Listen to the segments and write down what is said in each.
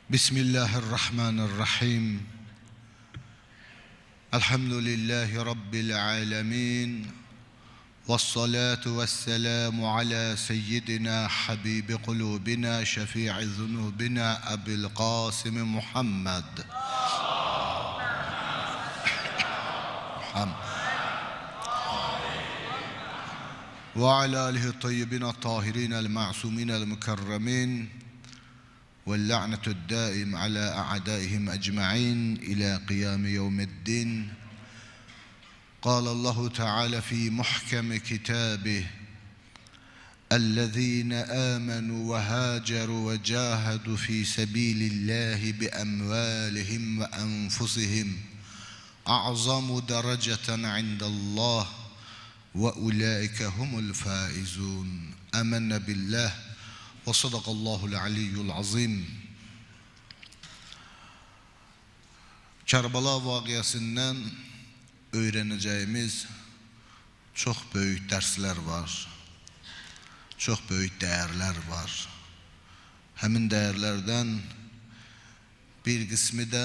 Bismillahirrahmanirrahim. Elhamdülillahi Rabbil alemin. Vessalatu vesselamu ala seyyidina habibi kulubina şefi'i zunubina Ebil Qasim Muhammed. Ve ala alihi tayyibin tahirin el ma'sumin el mukarramin. واللعنة الدائم على أعدائهم أجمعين إلى قيام يوم الدين. قال الله تعالى في محكم كتابه: الذين آمنوا وهاجروا وجاهدوا في سبيل الله بأموالهم وأنفسهم أعظم درجة عند الله وأولئك هم الفائزون. آمنا بالله ve sadakallahul aliyyul azim. Kərbala vaqiyəsindən öyrənəcəyimiz çox böyük dərslər var. Çox böyük dəyərlər var. Həmin dəyərlərdən bir qismi də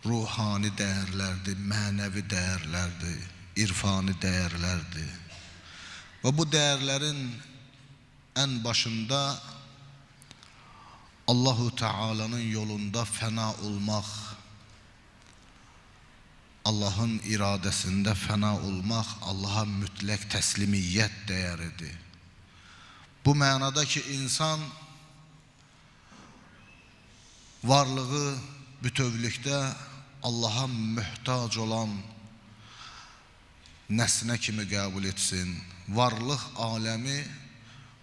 ruhani dəyərlərdir, mənəvi dəyərlərdir, irfani dəyərlərdir. Və bu dəyərlərin en başında Allahu Teala'nın yolunda fena olmak, Allah'ın iradesinde fena olmak, Allah'a mütlak teslimiyet değeridir. Bu manadaki insan varlığı bütövlükdə Allah'a mühtaç olan nesne kimi qəbul etsin. Varlıq alemi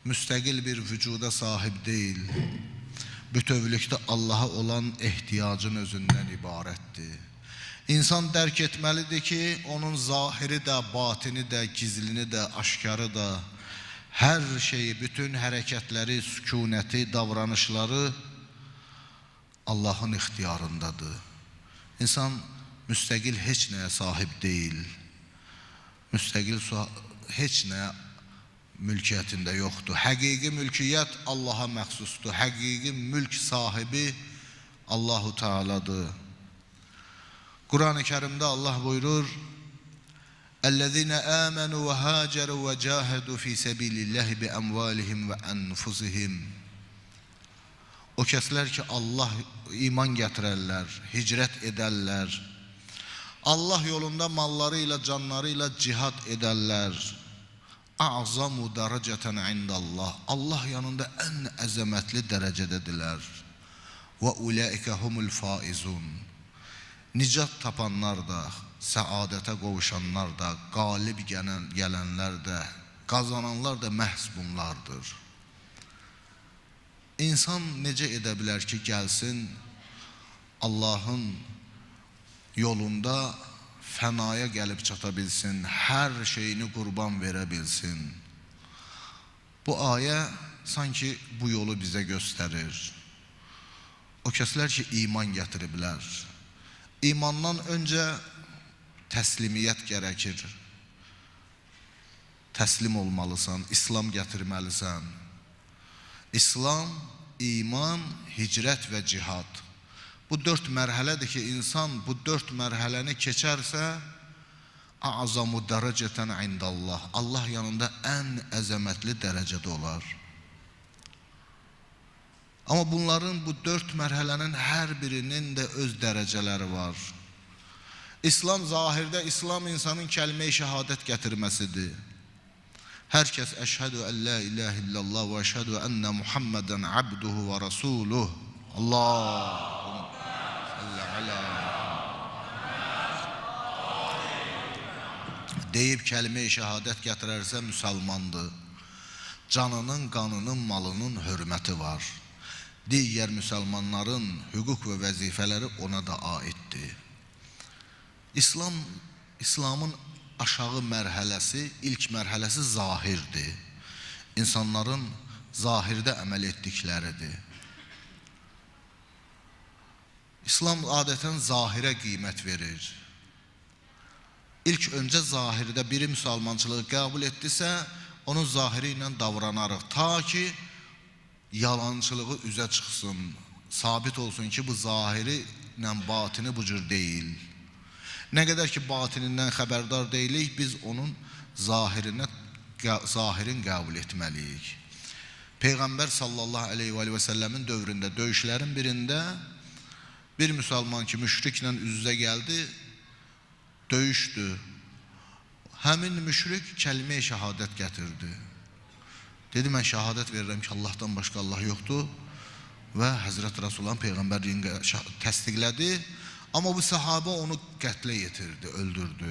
müstakil bir vücuda sahip değil. Bütövlükdə Allah'a olan ihtiyacın özündən ibarətdir. İnsan dərk etməlidir ki, onun zahiri də, batini də, gizlini də, aşkarı da, hər şeyi, bütün hərəkətləri, sükunəti, davranışları Allah'ın ixtiyarındadır. İnsan müstakil heç nəyə sahip değil. Müstakil heç nəyə mülkiyyətində yoxdur. Həqiqi mülkiyyət Allah'a məxsusdur. Həqiqi mülk sahibi Allahu Teala'dır. Kur'an-ı Kerim'de Allah buyurur: "Ellezine amenu ve haceru ve cahedu fi sabilillahi bi emvalihim ve enfusihim." O kəslər ki Allah iman gətirərlər, hicrət edərlər, Allah yolunda mallarıyla, canlarıyla cihad edərlər. A'zamu dereceten indallah. Allah yanında en əzəmətli dərəcədədirlər. Və ulaika humul faizun. Nicat tapanlar da, səadətə qovuşanlar da, qalib gələnlər də, qazananlar da məhz bunlardır. İnsan necə edə bilər ki, gəlsin Allah'ın yolunda fənaya gəlib çata bilsin, hər şeyini qurban verə bilsin. Bu ayə sanki bu yolu bizə göstərir. O kəslər ki iman gətiriblər. İmandan öncə təslimiyyət gərəkir. Təslim olmalısan, İslam gətirməlisən. İslam, iman, hicrət və cihad. Bu dört mərhələdir ki, insan bu dört mərhələni keçərsə, a'zamu dereceten indallah. Allah yanında en əzəmətli dərəcədə olar. Ama bunların, bu dört mərhələnin hər birinin də öz dərəcələri var. İslam zahirdə, İslam insanın kəlmə-i şəhadət gətirməsidir. Hər kəs əşhədü ən la ilahe illallah və əşhədü ənə Muhammeden abduhu və rasuluh. Allah deyib kəlmə-i şəhadət gətirərsə müsəlmandır. Canının, qanının, malının hörməti var. Digər müsəlmanların hüquq və vəzifələri ona da aiddir. İslamın aşağı mərhələsi, ilk mərhələsi zahirdir. İnsanların zahirdə əməl etdikləridir. İslam adətən zahirə qiymət verir. İlk öncə zahirdə biri müsəlmançılığı qəbul etdisə, onun zahiri ilə davranarıq. Ta ki yalançılığı üzə çıxsın. Sabit olsun ki, bu zahiri ilə batini bu cür deyil. Nə qədər ki, batinindən xəbərdar deyilik, biz onun zahirin qəbul etməliyik. Peyğəmbər sallallahu aleyhi və səlləmin dövründə döyüşlərin birində bir müsəlman ki, müşriklə üz-üzə gəldi, döyüşdü. Həmin müşrik kəlmə-i şəhadət gətirdi. Dedi, mən şəhadət verirəm ki, Allahdan başqa Allah yoxdur və Həzrət Rasulullahın Peyğəmbərliğini təsdiqlədi. Amma bu sahabə onu qətlə yetirdi, öldürdü.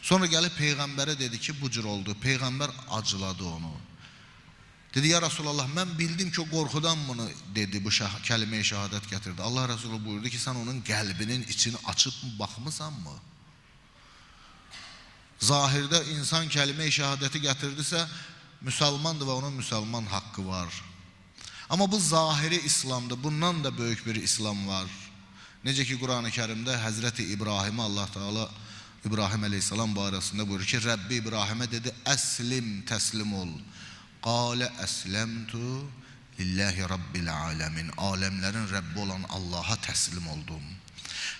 Sonra gəlib Peyğəmbərə dedi ki, bu cür oldu. Peyğəmbər acıladı onu. Dedi, ya Resulallah, mən bildim ki, o qorxudan bunu dedi, bu kəlmə-i şəhadət gətirdi. Allah Resulü buyurdu ki, sən onun qəlbinin içini açıb baxmısan mı? Zahirdə insan kəlmə-i şəhadəti gətirdisə, müsəlmandır və onun müsəlman haqqı var. Amma bu zahiri İslamdır, bundan da böyük bir İslam var. Necə ki, Quran-ı Kərimdə Həzrəti İbrahimə Allah Teala İbrahim Aleyhisselam barəsində buyurur ki, Rəbbi İbrahimə dedi, əslim, təslim ol. Qalə əsləmtu lillahi rabbil aləmin. Aləmlərin Rəbbi olan Allaha təslim oldum.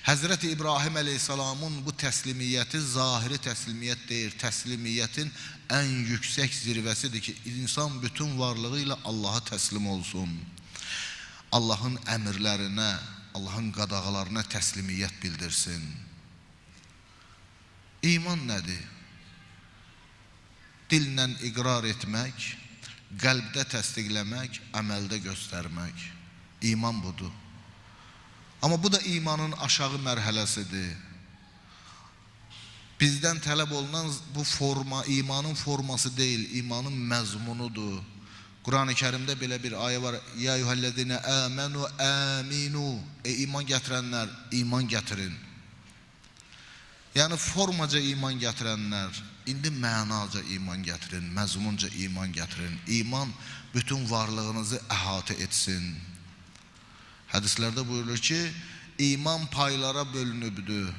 Həzrəti İbrahim Aleyhisselamın bu təslimiyyəti zahiri təslimiyyət deyir. Təslimiyyətin ən yüksək zirvəsidir ki, insan bütün varlığı ilə Allaha təslim olsun. Allahın əmrlərinə, Allahın qadağalarına təslimiyyət bildirsin. İman nədir? Dillə iqrar etmək, qəlbdə təsdiqləmək, əməldə göstərmək. İman budur. Amma bu da imanın aşağı mərhələsidir. Bizdən tələb olunan bu forma, imanın forması deyil, imanın məzmunudur. Quran-ı Kərimdə belə bir ayə var. Ya eyyuhellezine amenu aminu. İman gətirənlər, iman gətirin. Yəni formaca iman gətirənlər, indi mənaca iman gətirin, məzmunca iman gətirin. İman bütün varlığınızı əhatə etsin. Hədislərdə buyurulur ki, iman paylara bölünübdür.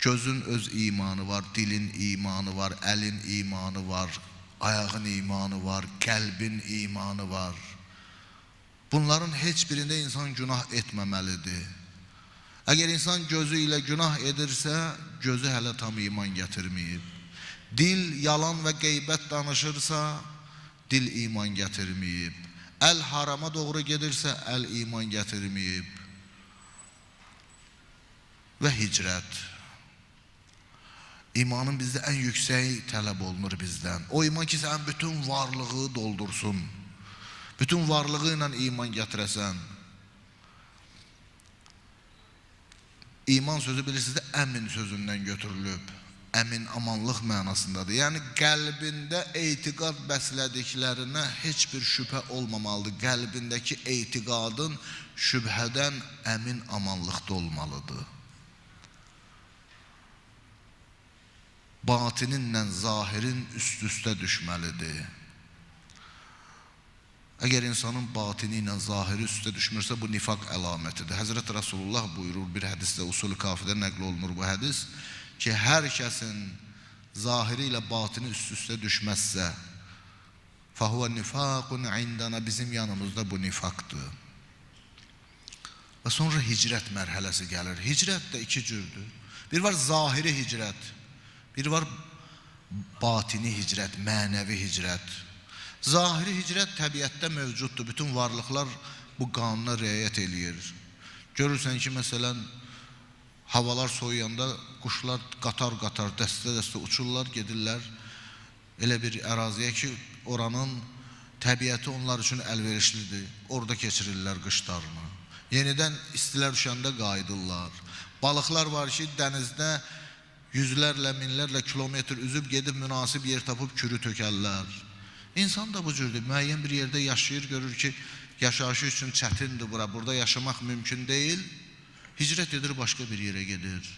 Gözün öz imanı var, dilin imanı var, əlin imanı var, ayağın imanı var, qəlbin imanı var. Bunların heç birində insan günah etməməlidir. Əgər insan gözü ilə günah edirsə, gözü hələ tam iman gətirməyib. Dil yalan və qeybət danışırsa, dil iman gətirməyib. Əl harama doğru gedirsə, əl iman gətirməyib. Və hicrət. İmanın bizdə ən yüksək tələb olunur bizdən. O iman ki, sən bütün varlığı doldursun. Bütün varlığı ilə iman gətirəsən. İman sözü bilirsiniz də əmin sözündən götürülüb. Əmin, amanlıq mənasındadır. Yəni qəlbində etiqad bəslədiklərinə heç bir şübhə olmamalıdır. Qəlbindəki etiqadın şübhədən əmin, amanlıqda olmalıdır. Batininlə zahirin üst-üstə düşməlidir. Əgər insanın batini ilə zahiri üstə düşmürsə, bu nifaq əlamətidir. Həzrət Rasulullah buyurur, bir hədisdə usul-u kafidə nəql olunur bu hədis, ki, hər kəsin zahiri ilə batini üst-üstə düşməzsə, fəhvə nifaqun indana, bizim yanımızda bu nifaqdır. Və sonra hicrət mərhələsi gəlir. Hicrət də iki cürdür. Bir var zahiri hicrət, bir var batini hicrət, mənəvi hicrət. Zahiri hicrət təbiətdə mövcuddur. Bütün varlıqlar bu qanuna riayət eləyir. Görürsən ki, məsələn, havalar soyuyanda quşlar qatar-qatar, dəstə-dəstə uçurlar, gedirlər. Elə bir əraziyə ki, oranın təbiəti onlar üçün əlverişlidir. Orada keçirirlər qışlarını. Yenidən istilər düşəndə qayıdırlar. Balıqlar var ki, dənizdə yüzlərlə, minlərlə kilometr üzüb gedib münasib yer tapıb kürü tökərlər. İnsan da bu cürdür. Müəyyən bir yerdə yaşayır, görür ki, yaşayışı üçün çətindir bura, burada yaşamaq mümkün deyil. Hicrət edir, başqa bir yerə gedir.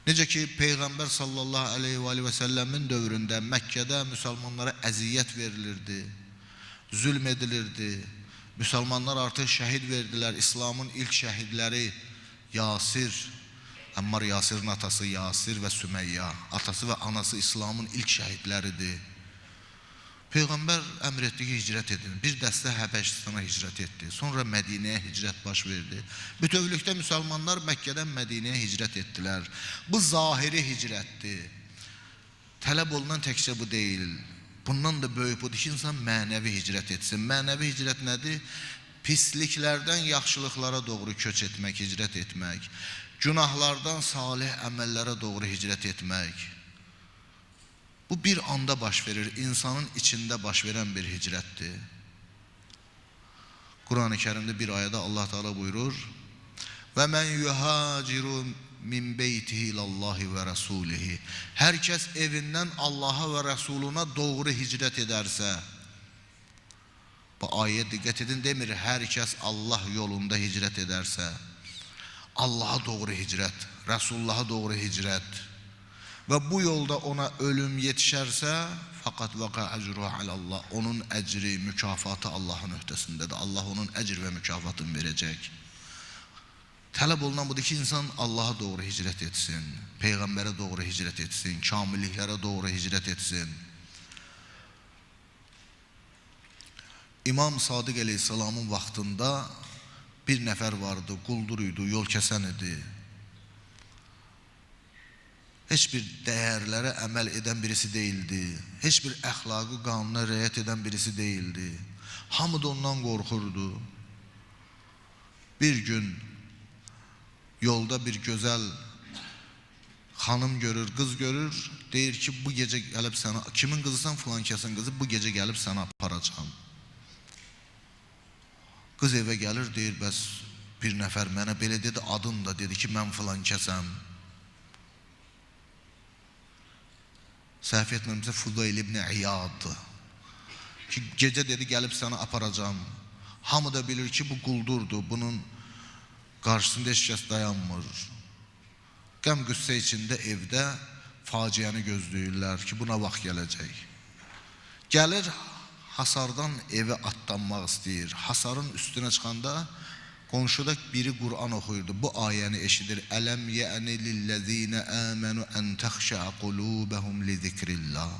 Necə ki, Peyğəmbər sallallahu aleyhi və səlləmin dövründə Məkkədə müsəlmanlara əziyyət verilirdi, zülm edilirdi. Müsəlmanlar artıq şəhid verdilər. İslamın ilk şəhidləri Yasir, Əmmar Yasirin atası Yasir və Sümeyya, atası və anası İslamın ilk şəhidləridir. Peyğəmbər əmr etdi ki, hicrət edin. Bir dəstə Həbəşistana hicrət etdi. Sonra Mədinəyə hicrət baş verdi. Bütövlükdə müsəlmanlar Məkkədən Mədinəyə hicrət etdilər. Bu zahiri hicrətdir. Tələb olunan təkcə bu deyil. Bundan da böyük budur ki, insan mənəvi hicrət etsin. Mənəvi hicrət nədir? Pisliklərdən yaxşılıqlara doğru köç etmək, hicrət etmək. Günahlardan salih əməllərə doğru hicrət etmək. Bu bir anda baş verir, insanın içində baş verən bir hicrətdir. Quran-ı Kərimdə bir ayədə Allah Teala buyurur: "Və men yuhaciru min beytihi ilallahi və rasulihi." Hər kəs evindən Allaha və Rəsuluna doğru hicrət edərsə, bu ayəyə diqqət edin, demir hər kəs Allah yolunda hicrət edərsə, Allaha doğru hicrət, Rəsullaha doğru hicrət və bu yolda ona ölüm yetişərsə, faqat vaqa ecruhu alallah, onun əcri, mükafatı Allahın öhdəsindədir. Allah onun əcr və mükafatını verəcək. Tələb olunan budur ki, insan Allaha doğru hicrət etsin, Peyğəmbərə doğru hicrət etsin, kamilliklərə doğru hicrət etsin. İmam Sadiq əleyhissalamın vaxtında bir nəfər vardı, quldur idi, yol kəsən idi. Heç bir dəyərlərə əməl edən birisi deyildi. Heç bir əxlaqı, qanuna riayət edən birisi deyildi. Hamı da ondan qorxurdu. Bir gün yolda bir gözəl xanım görür, qız görür, deyir ki, bu gecə gəlib sənə, kimin qızısan, filan kəsin qızı, bu gecə gəlib sənə aparacam. Qız evə gəlir, deyir, bəs bir nəfər mənə belə dedi, adın da dedi ki, mən filan kəsəm. Səhv etməmsə Fudayl ibn İyad ki, gecə dedi, gəlib sənə aparacam. Hamı da bilir ki, bu quldurdur, bunun qarşısında heç kəs dayanmır. Qəm qüssə içində evdə faciəni gözləyirlər ki, buna vaxt gələcək. Gəlir, hasardan evə atlanmaq istəyir. Hasarın üstünə çıxanda qonşuda biri Qur'an oxuyurdu. Bu ayəni eşidir. Ələm yə'ni lillezine amenu en təxşə qulubuhum li zikrillah.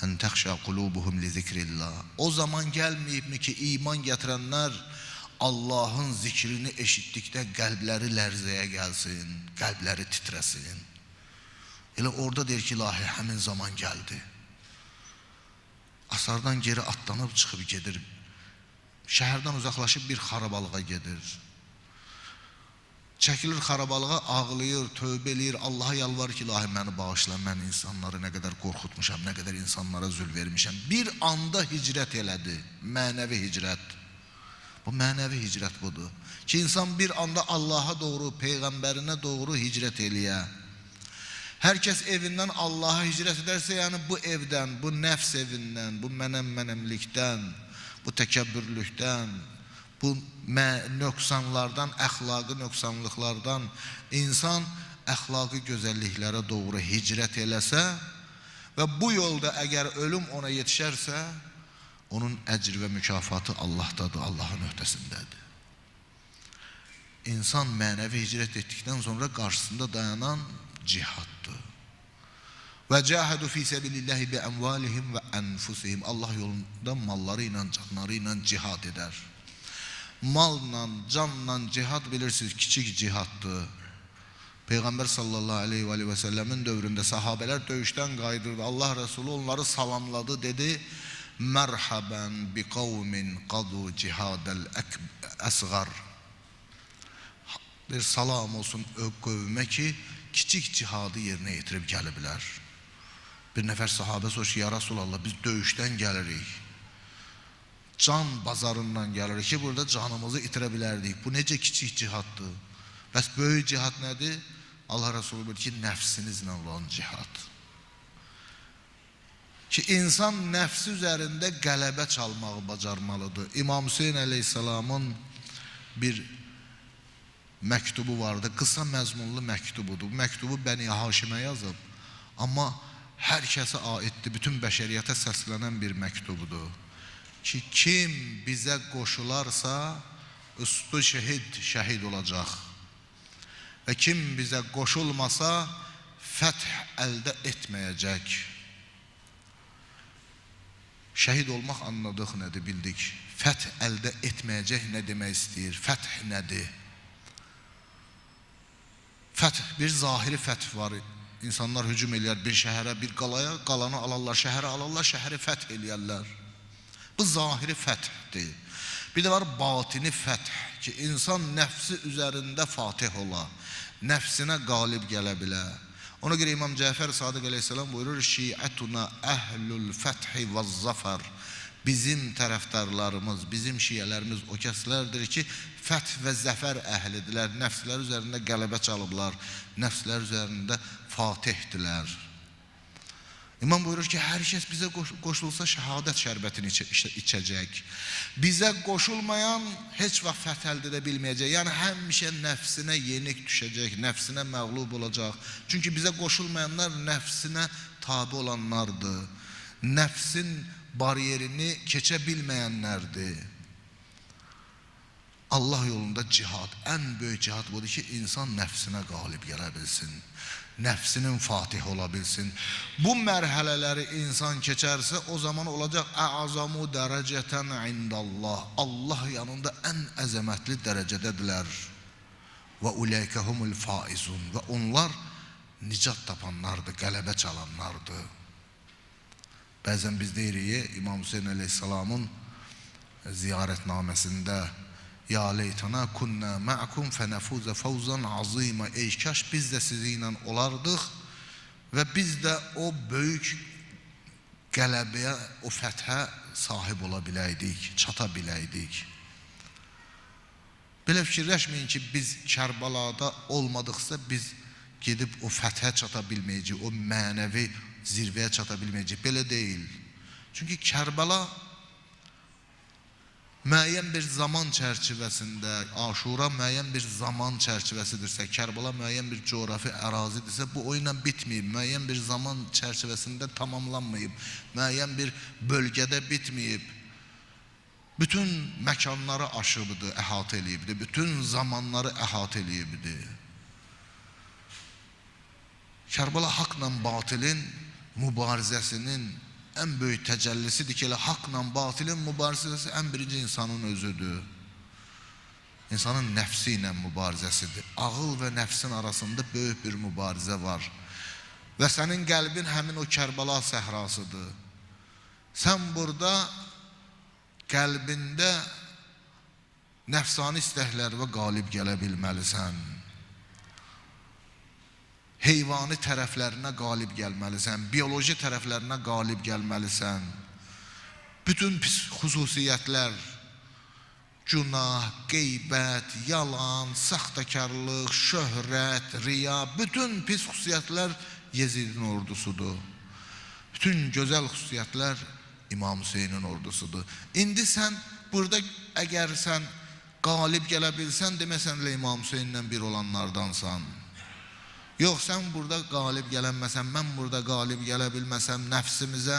En təxşə qulubuhum li zikrillah. O zaman gəlməyibmi ki, iman gətirənlər Allahın zikrini eşitdikdə qəlbləri lərzəyə gəlsin, qəlbləri titrəsin. Elə orada deyir ki, ilahi, həmin zaman gəldi. Asardan geri atlanıb çıxıb gedir. Şəhərdən uzaqlaşıb bir xarabalığa gedir. Çəkilir xarabalığa, ağlayır, tövbə eləyir, Allaha yalvarır ki, ilahi, məni bağışla, mən insanları nə qədər qorxutmuşam, nə qədər insanlara zül vermişəm. Bir anda hicrət elədi, mənəvi hicrət. Bu mənəvi hicrət budur. Ki, insan bir anda Allaha doğru, Peyğəmbərinə doğru hicrət eləyə. Hər kəs evindən Allaha hicrət edərsə, yəni bu evdən, bu nəfs evindən, bu mənəmlikdən, bu təkəbbürlükdən, bu nöqsanlardan, əxlaqı nöqsanlıqlardan insan əxlaqı gözəlliklərə doğru hicrət eləsə və bu yolda əgər ölüm ona yetişərsə, onun əcr və mükafatı Allahdadır, Allahın öhdəsindədir. İnsan mənəvi hicrət etdikdən sonra qarşısında dayanan cihaddır. Və cahadu fi sabilillahi bi amwalihim və anfusihim. Allah yolunda malları ilə, canları ilə cihad edər. Malla, canla cihad bilirsiniz, kiçik cihaddır. Peyğəmbər sallallahu aleyhi və səlləmin dövründə sahabələr döyüşdən qayıdırdı. Allah Resulü onları salamladı, dedi: "Mərhaban bi qavmin qadu cihadəl əsğar." Bir salam olsun o qövmə ki, kiçik cihadı yerinə yetirib gəliblər. Bir nəfər sahabə soruşur, ya Rasulallah, biz döyüşdən gəlirik, can bazarından gəlirik ki, burada canımızı itirə bilərdik. Bu necə kiçik cihaddır? Bəs böyük cihad nədir? Allah Resulü bilir ki, nəfsinizlə olan cihad. Ki, insan nəfsi üzərində qələbə çalmağı bacarmalıdır. İmam Hüseyin əleyhissalamın bir məktubu vardı, qısa məzmunlu məktubudur. Bu məktubu Bəni Haşimə yazıb, amma hər kəsə aiddir, bütün bəşəriyyətə səslənən bir məktubudur. Ki, kim bizə qoşularsa, üstü şəhid olacaq. Və kim bizə qoşulmasa, fəth əldə etməyəcək. Şəhid olmaq anladıq nədir, bildik. Fəth əldə etməyəcək nə demək istəyir? Fəth nədir? Fəth, bir zahiri fəth var. İnsanlar hücum eləyər bir şəhərə, bir qalaya, qalanı alarlar, şəhəri alarlar, şəhəri fəth eləyərlər. Bu zahiri fəthdir. Bir də var batini fəth ki, insan nəfsi üzərində fatih ola, nəfsinə qalib gələ bilə. Ona görə İmam Cəfər Sadiq əleyhissalam buyurur, şiətuna əhlül fəthi və zəfər. Bizim tərəfdarlarımız, bizim şiyələrimiz o kəslərdir ki, fəth və zəfər əhlidirlər, nəfslər üzərində qələbə çalıblar, nəfslər üzərində fatihdirlər. İmam buyurur ki, hər kəs bizə qoşulsa şəhadət şərbətini içəcək. Bizə qoşulmayan heç vaxt fəth əldə edə bilməyəcək. Yəni həmişə nəfsinə yenik düşəcək, nəfsinə məğlub olacaq. Çünki bizə qoşulmayanlar nəfsinə tabi olanlardır. Nəfsin bariyerini keçə bilməyənlərdir. Allah yolunda cihad, ən böyük cihad budur ki, insan nəfsinə qalib gələ bilsin. Nəfsinin fatih ola bilsin. Bu mərhələləri insan keçərsə, o zaman olacaq ə'azamu dərəcətən indallah. Allah yanında ən əzəmətli dərəcədədirlər. Və uləykəhumul faizun. Və onlar nicat tapanlardır, qələbə çalanlardır. Bəzən biz deyirik, İmam Hüseyin əleyhissalamın ziyarətnaməsində ya leytana kunna ma'akum fenefuzə fawzan azima. Ey kaş biz də sizinlə olardıq və biz də o böyük qələbəyə, o fəthə sahib ola biləydik, çata biləydik. Belə fikirləşməyin ki, biz Kərbalada olmadıqsa biz gedib o fəthə çata bilməyəcək, o mənəvi zirvəyə çata bilməyəcək. Belə deyil. Çünki Kərbəla müəyyən bir zaman çərçivəsində, Aşura müəyyən bir zaman çərçivəsidirsə, Kərbəla müəyyən bir coğrafi ərazidirsə, bu o ilə bitməyib, müəyyən bir zaman çərçivəsində tamamlanmayıb, müəyyən bir bölgədə bitməyib, bütün məkanları aşıbdır, əhatə eləyibdir, bütün zamanları əhatə eləyibdir. Kərbəla haqla batilin mübarizəsinin ən böyük təcəllisidir ki, elə haqla batilin mübarizəsi ən birinci insanın özüdür. İnsanın nəfsi ilə mübarizəsidir. Ağıl və nəfsin arasında böyük bir mübarizə var. Və sənin qəlbin həmin o Kərbəla səhrasıdır. Sən burada qəlbində nəfsani istəklərə qalib gələ bilməlisən. Heyvani tərəflərinə qalib gəlməlisən, bioloji tərəflərinə qalib gəlməlisən. Bütün pis xüsusiyyətlər, günah, qeybət, yalan, saxtakarlıq, şöhrət, riya, bütün pis xüsusiyyətlər Yezidin ordusudur. Bütün gözəl xüsusiyyətlər İmam Hüseynin ordusudur. İndi sən burada əgər sən qalib gələ bilsən, deməsən İmam Hüseyinlə bir olanlardansan. Yox, sən burada qalib gələnməsən, mən burada qalib gələ bilməsəm nəfsimizə,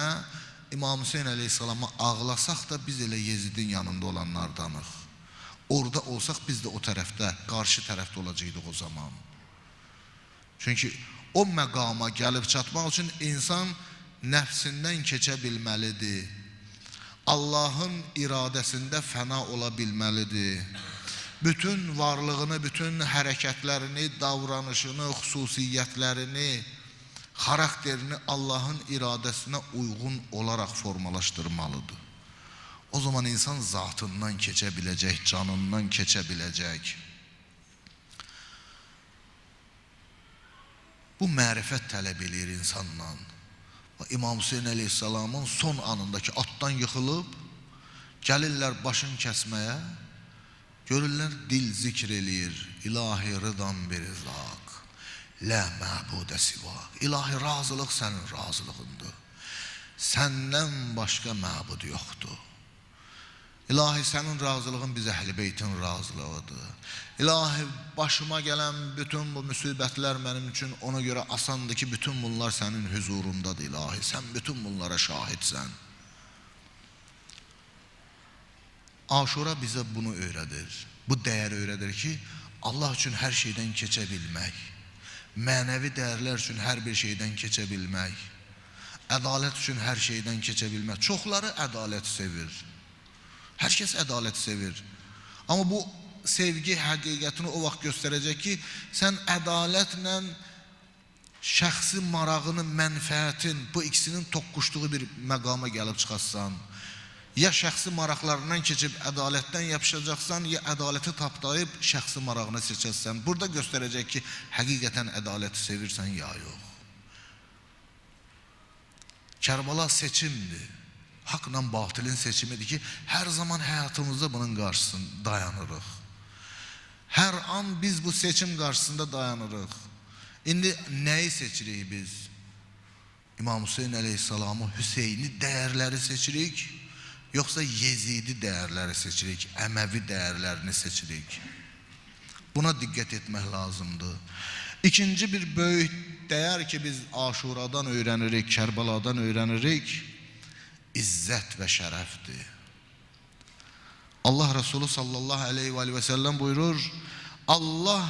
İmam Hüseyin əleyhissalama ağlasaq da biz elə Yezidin yanında olanlardanıq. Orada olsaq biz də o tərəfdə, qarşı tərəfdə olacaqdıq o zaman. Çünki o məqama gəlib çatmaq üçün insan nəfsindən keçə bilməlidir. Allahın iradəsində fəna ola bilməlidir. Bütün varlığını, bütün hərəkətlərini, davranışını, xüsusiyyətlərini, xarakterini Allahın iradəsinə uyğun olaraq formalaşdırmalıdır. O zaman insan zatından keçə biləcək, canından keçə biləcək. Bu mərifət tələb edir insandan. İmam Hüseyin əleyhissalamın son anındakı atdan yıxılıb, gəlirlər başını kəsməyə, görürlər dil zikr eləyir, ilahi rıdan bir izlaq, lə məbudə sivaq. İlahi razılıq sənin razılığındır, səndən başqa məbud yoxdur. İlahi sənin razılığın biz əhl-i beytin razılığıdır. İlahi başıma gələn bütün bu müsibətlər mənim üçün ona görə asandır ki, bütün bunlar sənin huzurundadır ilahi, sən bütün bunlara şahidsən. Aşura bizə bunu öyrədir, bu dəyər öyrədir ki, Allah üçün hər şeydən keçə bilmək, mənəvi dəyərlər üçün hər bir şeydən keçə bilmək, Ədalət üçün hər şeydən keçə bilmək. Çoxları ədalət sevir. Hər kəs ədalət sevir. Amma bu sevgi həqiqətini o vaxt göstərəcək ki, sən ədalətlə şəxsi marağının, mənfəətin, bu ikisinin toqquşduğu bir məqama gəlib çıxasan. Ya şəxsi maraqlarından keçib ədalətdən yapışacaqsan, ya ədaləti tapdayıb şəxsi marağını seçəcəksən. Burada göstərəcək ki, həqiqətən ədaləti sevirsən ya yox. Kərbala seçimdir. Haqla batilin seçimidir ki, hər zaman həyatımızda bunun qarşısında dayanırıq. Hər an biz bu seçim qarşısında dayanırıq. İndi nəyi seçirik biz? İmam Hüseyin əleyhissalamı, Hüseyni dəyərləri seçirik, yoxsa Yezidi dəyərləri seçirik, Əməvi dəyərlərini seçirik? Buna diqqət etmək lazımdır. İkinci bir böyük dəyər ki, biz Aşuradan öyrənirik, Kərbaladan öyrənirik, izzət və şərəfdir. Allah Resulü sallallahu aleyhi ve sellem buyurur, Allah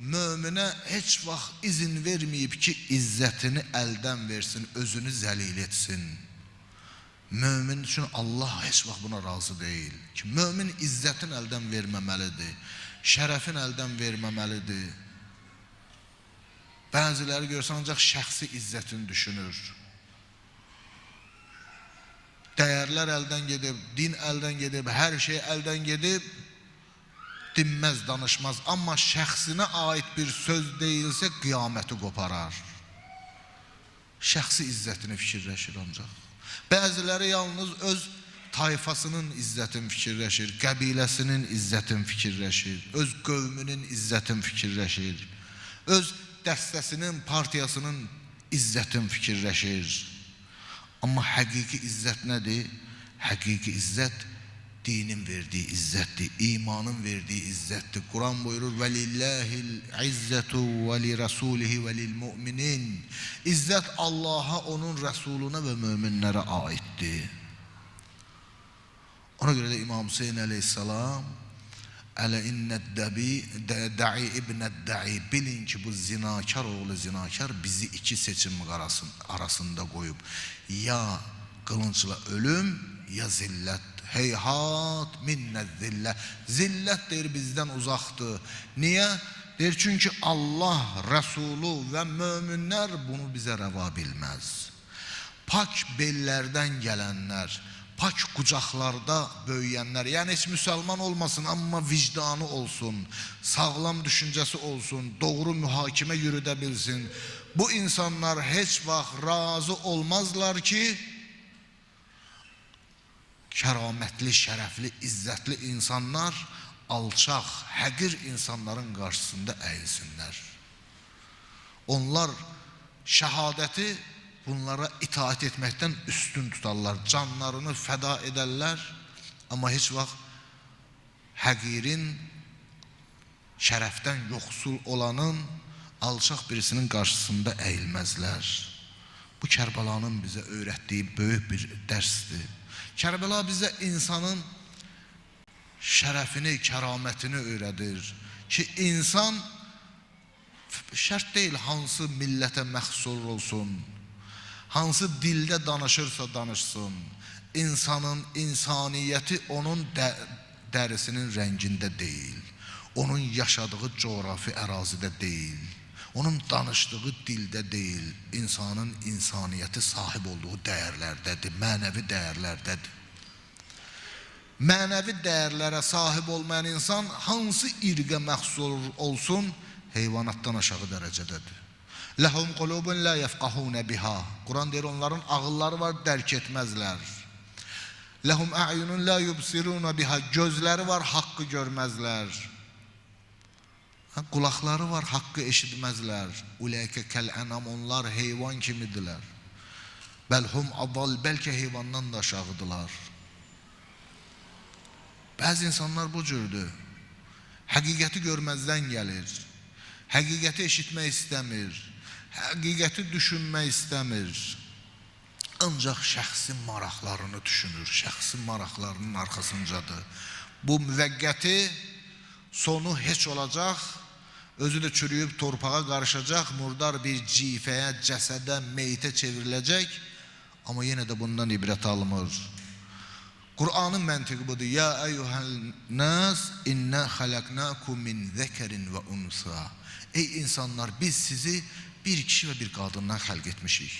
möminə heç vaxt izin verməyib ki, izzətini əldən versin, özünü zəlil etsin. Mömin üçün Allah heç vaxt buna razı deyil ki, mömin izzətin əldən verməməlidir, şərəfin əldən verməməlidir. Bəziləri görsən ancaq şəxsi izzətini düşünür. Dəyərlər əldən gedib, din əldən gedib, hər şey əldən gedib, dinməz, danışmaz. Amma şəxsinə aid bir söz deyilsə qiyaməti qoparar. Şəxsi izzətini fikirləşir ancaq. Bəziləri yalnız öz tayfasının izzətini fikirləşir, qəbiləsinin izzətini fikirləşir, öz qövmünün izzətini fikirləşir, öz dəstəsinin, partiyasının izzətini fikirləşir. Amma həqiqi izzət nədir? Həqiqi izzət dinin verdiyi izzətdir, imanın verdiyi izzətdir. Quran buyurur, وَلِلَّهِ الْعِزَّةُ وَلِرَسُولِهِ وَلِلْمُؤْمِنِينَ. İzzət Allaha, onun Rəsuluna və möminlərə aiddir. Ona görə də İmam Hüseyin əleyhissalam, Ələ innəd-da'i ibnəd-da'i, bilin ki, bu zinakar oğlu zinakar bizi iki seçim arasında qoyub. Ya qılıncla ölüm, ya zillət. Heyhat minnəz-zillə. Zillət deyir bizdən uzaqdır. Niyə? Deyir çünki Allah, Rəsulu və möminlər bunu bizə rəva bilməz. Pak bellərdən gələnlər, pak qucaqlarda böyüyənlər, yəni heç müsəlman olmasın, amma vicdanı olsun, sağlam düşüncəsi olsun, doğru mühakimə yürüdə bilsin. Bu insanlar heç vaxt razı olmazlar ki, kəramətli, şərəfli, izzətli insanlar alçaq, həqir insanların qarşısında əyilsinlər. Onlar şəhadəti bunlara itaat etməkdən üstün tutarlar, canlarını fəda edərlər, amma heç vaxt həqirin, şərəfdən yoxsul olanın, alçaq birisinin qarşısında əyilməzlər. Bu Kərbəlanın bizə öyrətdiyi böyük bir dərsdir. Kərbəla bizə insanın şərəfini, kəramətini öyrədir ki, insan şərt deyil hansı millətə məxsus olsun, hansı dildə danışırsa danışsın, insanın insaniyyəti onun dərisinin rəngində deyil, onun yaşadığı coğrafi ərazidə deyil, onun danışdığı dildə deyil, insanın insaniyyəti sahib olduğu dəyərlərdədir, mənəvi dəyərlərdədir. Mənəvi dəyərlərə sahib olmayan insan hansı irqə məxsus olsun, heyvanatdan aşağı dərəcədədir. Ləhum qulubun la yefqahuna biha. Quran deyir, onların ağılları var, dərk etməzlər. Ləhum a'yunun la yubsiruna biha. Gözləri var, haqqı görməzlər. Qulaqları var, haqqı eşitməzlər. Uləykə kəl-ənam, onlar heyvan kimidirlər. Bəlhum avval, bəlkə heyvandan da aşağıdılar. Bəzi insanlar bu cürdür. Həqiqəti görməzdən gəlir. Həqiqəti eşitmək istəmir. Həqiqəti düşünmək istəmir. Ancaq şəxsi maraqlarını düşünür. Şəxsi maraqlarının arxasıncadır. Bu müvəqqəti sonu heç olacaq. özü də çürüyüb torpağa qarışacaq, murdar bir cifəyə, cəsədə, meyitə çevriləcək, amma yenə də bundan ibrət alınır. Qur'anın məntiqi budur. Ya eyyuhəl nas inna xalaqnakum min zəkerin və unsa. Ey insanlar, biz sizi bir kişi və bir qadından xəlq etmişik.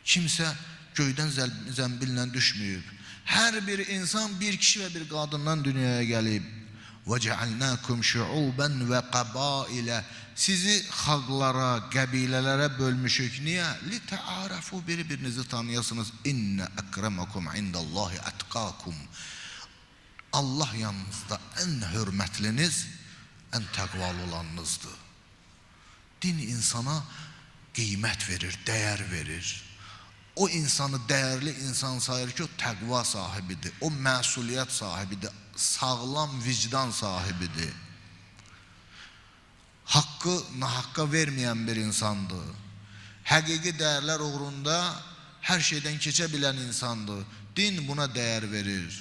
Kimsə göydən zəmbillə düşməyib. Hər bir insan bir kişi və bir qadından dünyaya gəlib. وَجَعَلْنَاكُمْ شُعُوبًا وَقَبَائِلَ. Sizi xalqlara, qəbilələrə bölmüşük. Niyə? لِتَعَارَفُوا. Bir-birinizi tanıyasınız. İnne əkrəməkum indallahi ətqakum. Allah yanınızda ən hörmətliniz, ən təqvalı olanınızdır. Din insana qiymət verir, dəyər verir. O insanı dəyərli insan sayır ki, o təqva sahibidir, o məsuliyyət sahibidir, sağlam vicdan sahibidir. Haqqı nahaqqa verməyən bir insandır. Həqiqi dəyərlər uğrunda hər şeydən keçə bilən insandır. Din buna dəyər verir.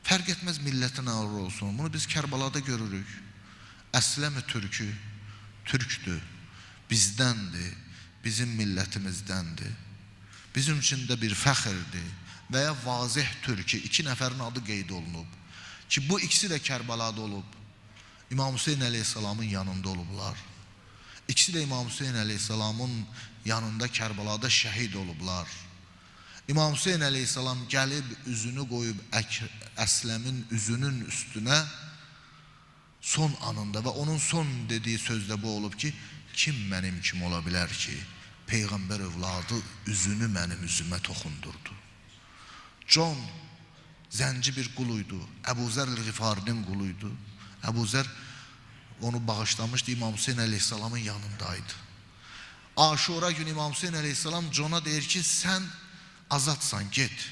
Fərq etməz millətin ağır olsun. Bunu biz Kərbalada görürük. Əsləmi türkü, türkdür, bizdəndir, bizim millətimizdəndir. Bizim üçün də bir fəxirdir və ya vazih türkü, 2 nəfərin adı qeyd olunub ki, bu ikisi də Kərbalada olub. İmam Hüseyin əleyhissalamın yanında olublar. İkisi də İmam Hüseyin əleyhissalamın yanında Kərbalada şəhid olublar. İmam Hüseyin əleyhissalam gəlib üzünü qoyub Əsləmin üzünün üstünə son anında və onun son dediyi sözdə bu olub ki, kim mənim kim ola bilər ki, Peyğəmbər övladı üzünü mənim üzümə toxundurdu. John zənci bir quluydu, Əbu Zər Ğifari'nin quluydu. Əbu Zər onu bağışlamışdı, İmam Hüseyin əleyhissalamın yanındaydı. Aşura günü İmam Hüseyin əleyhissalam John'a deyir ki, sən azadsan, get.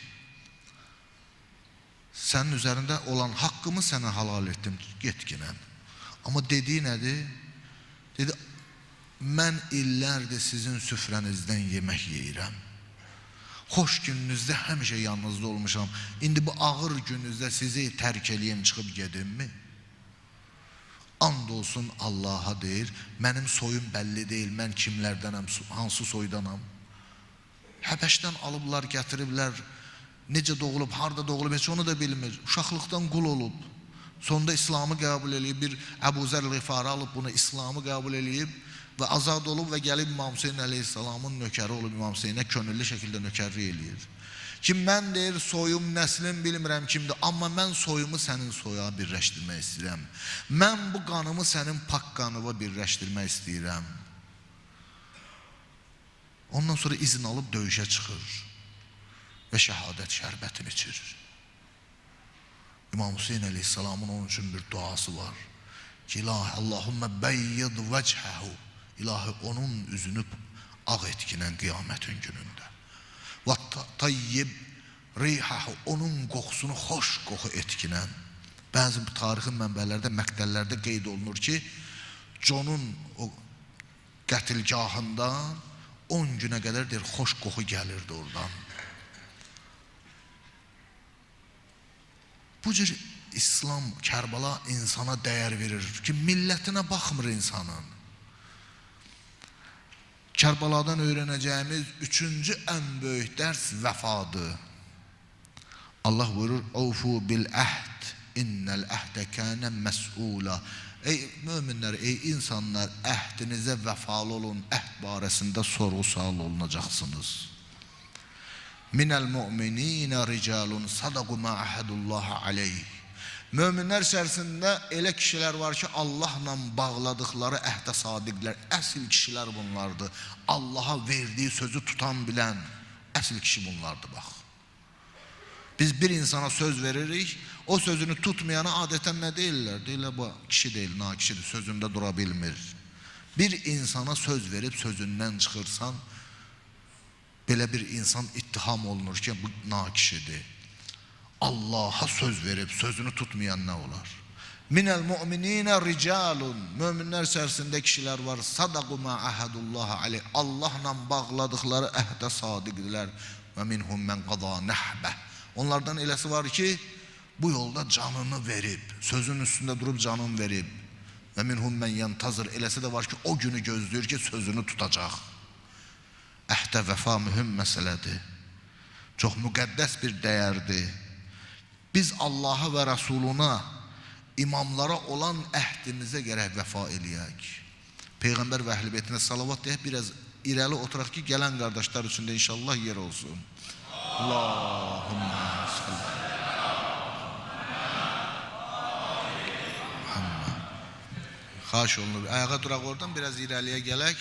Sənin üzərində olan haqqımı sənə halal etdim, get ginən. Amma dediyi nədir? Dedi, mən illərdir sizin süfrənizdən yemək yeyirəm. Xoş gününüzdə həmişə yanınızda olmuşam. İndi bu ağır gününüzdə sizi tərk eləyim, çıxıb gedimmi? And olsun Allaha deyir, mənim soyum bəlli deyil, mən kimlərdənəm, hansı soydanam. Həbəşdən alıblar, gətiriblər, necə doğulub, harada doğulub, heç onu da bilmir. Uşaqlıqdan qul olub. Sonunda İslamı qəbul eləyib, bir Əbu Zər Ğifari alıb bunu, İslamı qəbul eləyib və azad olub və gəlib İmam Hüseyin əleyhissalamın nökəri olub, İmam Hüseyinə könüllü şəkildə nökərlik eləyir. Ki, mən deyir, soyum, nəslim bilmirəm kimdir, amma mən soyumu sənin soya birləşdirmək istəyirəm. Mən bu qanımı sənin pak qanıva birləşdirmək istəyirəm. Ondan sonra izin alıb döyüşə çıxır və şəhadət şərbətini içir. İmam Hüseyin əleyhissalamın onun üçün bir duası var ki, İlahi, Allahümmə bəyyid vəchəhu, İlahi, onun üzünü ağ etkinən qiyamətin günündə. Və tayyib rihahu, onun qoxusunu xoş qoxu etkinən. Bəzi tarixin mənbələrdə, məqdəllərdə qeyd olunur ki, John'un o qətilgahından 10 günə qədər deyir, xoş qoxu gəlirdi oradan. Bu cür İslam, Kərbala insana dəyər verir ki, millətinə baxmır insanın. Kərbaladan öyrənəcəyimiz 3-cü ən böyük dərs vəfadır. Allah buyurur, "Awfu bil əhd, innel əhdə kânə məs'ula." Ey möminlər, ey insanlar, əhdinizə vəfalı olun, əhd barəsində sorğu-sual olunacaqsınız. Minəl mu'minînə ricalun sadaqu mə əhədullaha aleyh. Möminlər içərisində elə kişilər var ki, Allahla bağladıqları əhdə sadiqlər, əsl kişilər bunlardır. Allaha verdiyi sözü tutan bilən əsl kişi bunlardır, bax. Biz bir insana söz veririk, o sözünü tutmayana adətən nə deyirlər? Deyirlər, bu kişi deyil, nakişidir, sözündə dura bilmir. Bir insana söz verib sözündən çıxırsan, belə bir insan ittiham olunur ki, bu nakişidir. Allah'a söz verib sözünü tutmayan nə olar? Minəl mu'mininə ricalun. Möminlər içərisində kişilər var. Sadaqu mə əhədullaha aleyh. Allahla bağladıqları əhdə sadiqdirlər. Və minhum mən qada nəhbəh. Onlardan eləsi var ki, bu yolda canını verib, sözün üstündə durub canını verib. Və minhum mən yentazir, eləsə də var ki, o günü gözləyir ki, sözünü tutacaq. Əhdə vəfa mühüm məsələdir. Çox müqəddəs bir dəyərdir. Biz Allaha və Rasuluna, imamlara olan əhdimizə gərək vəfa eləyək. Peyğəmbər və əhl-i beytinə salavat deyək, biraz irəli oturaq ki, gələn qardaşlar üçün də inşallah yer olsun. Allahümmə sallallahu. Xahiş olunur. Ayağa duraq oradan, biraz irəliyə gələk.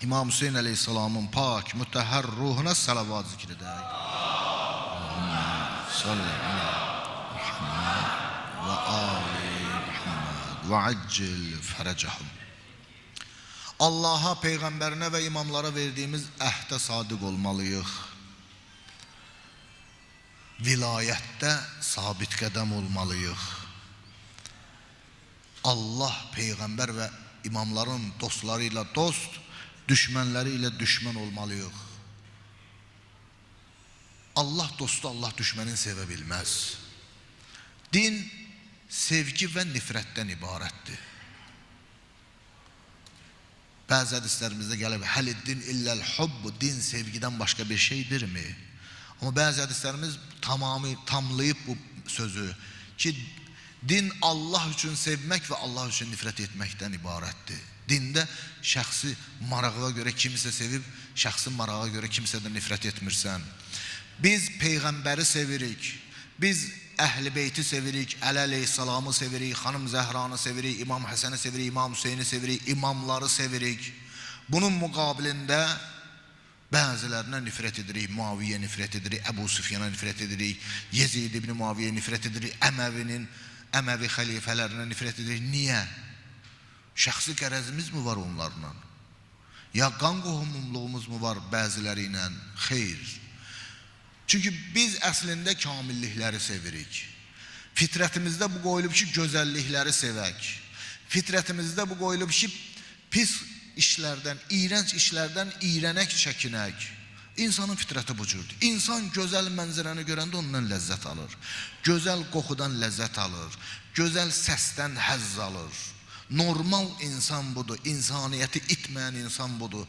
İmam Hüseyin əleyhissalamın pak, mütəhhər ruhuna salavat zikr edək. Allahümmə sallallahu və ali Muhammed və accil fərəcəhum. Allaha, Peyğəmbərinə və imamlara verdiyimiz əhdə sadiq olmalıyıq. Vilayətdə sabit qədəm olmalıyıq. Allah, Peyğəmbər və imamların dostları ilə dost, düşmənləri ilə düşmən olmalıyıq. Allah dostu, Allah düşmənini sevə bilməz. Din sevgi və nifrətdən ibarətdir. Bəzi hədislərimizdə gəlib, həliddin illəl hubbu, din sevgidən başqa bir şeydirmi? Amma bəzi hədislərimiz tamlayıb bu sözü ki, din Allah üçün sevmək və Allah üçün nifrət etməkdən ibarətdir. Dində şəxsi marağa görə kimisə sevib, şəxsi marağa görə kimsədən nifrət etmirsən. Biz Peyğəmbəri sevirik, biz Əhl-i Beyti sevirik, Əli əleyhissalamı sevirik, xanım Zəhranı sevirik, İmam Həsəni sevirik, İmam Hüseyni sevirik, imamları sevirik. Bunun müqabilində bəzilərinə nifrət edirik, Muaviyyə nifrət edirik, Əbu Süfyana nifrət edirik, Yezid ibn Muaviyyə nifrət edirik, Əməvi xəlifələrinə nifrət edirik. Niyə? Şəxsi qərəzimiz mi var onlarla? Ya qan qohumluğumuz mu var bəziləri ilə? Xeyr. Çünki biz əslində kamillikləri sevirik. Fitrətimizdə bu qoyulub ki, gözəllikləri sevək. Fitrətimizdə bu qoyulub ki, pis işlərdən, iyrənc işlərdən iyrənək, çəkinək. İnsanın fitrəti bu cürdür. İnsan gözəl mənzərəni görəndə ondan ləzzət alır. Gözəl qoxudan ləzzət alır. Gözəl səsdən həzz alır. Normal insan budur. İnsaniyyəti itməyən insan budur.